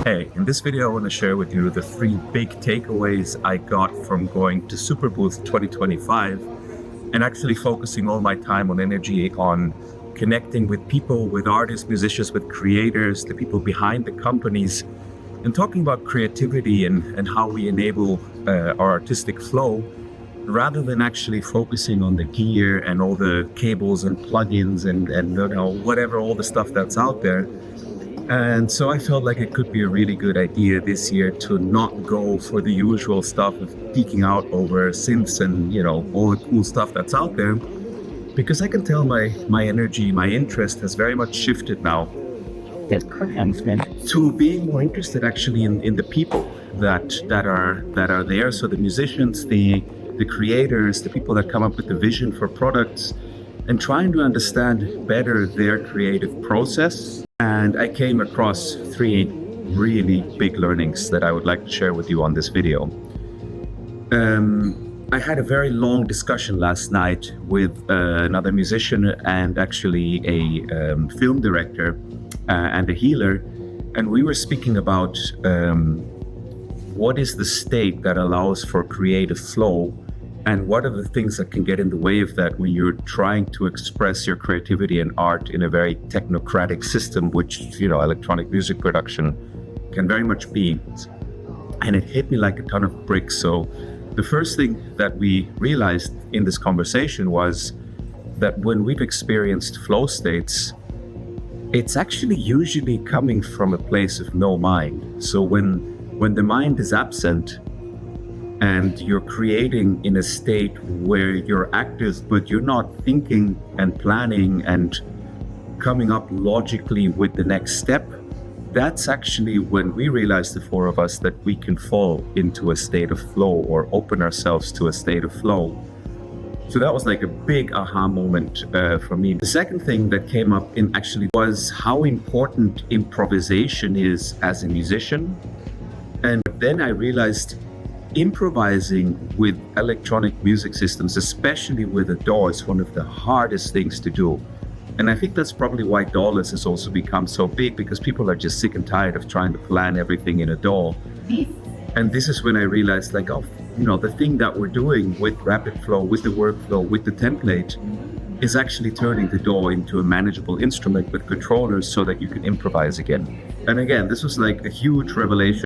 Hey, in this video I want to share with you the 3 big takeaways I got from going to Superbooth 2025 and actually focusing all my time and energy on connecting with people, with artists, musicians, with creators, the people behind the companies, and talking about creativity and how we enable our artistic flow rather than actually focusing on the gear and all the cables and plugins and whatever, all the stuff that's out there. And so I felt like it could be a really good idea this year to not go for the usual stuff of geeking out over synths and, all the cool stuff that's out there, because I can tell my energy, my interest has very much shifted now to being more interested actually in the people that are there. So the musicians, the creators, the people that come up with the vision for products, and trying to understand better their creative process. And I came across 3 really big learnings that I would like to share with you on this video. I had a very long discussion last night with another musician and actually a film director and a healer, and we were speaking about what is the state that allows for creative flow, and what are the things that can get in the way of that when you're trying to express your creativity and art in a very technocratic system, which, electronic music production can very much be. And it hit me like a ton of bricks. So the first thing that we realized in this conversation was that when we've experienced flow states, it's actually usually coming from a place of no mind. So when the mind is absent, and you're creating in a state where you're active, but you're not thinking and planning and coming up logically with the next step, that's actually when we realize, the 4 of us, that we can fall into a state of flow or open ourselves to a state of flow. So that was like a big aha moment for me. The second thing that came up in actually was how important improvisation is as a musician. And then I realized improvising with electronic music systems, especially with a DAW, is one of the hardest things to do. And I think that's probably why DAWless has also become so big, because people are just sick and tired of trying to plan everything in a DAW. And this is when I realized, the thing that we're doing with Rapid Flow, with the workflow, with the template, is actually turning the DAW into a manageable instrument with controllers so that you can improvise again. And again, this was like a huge revelation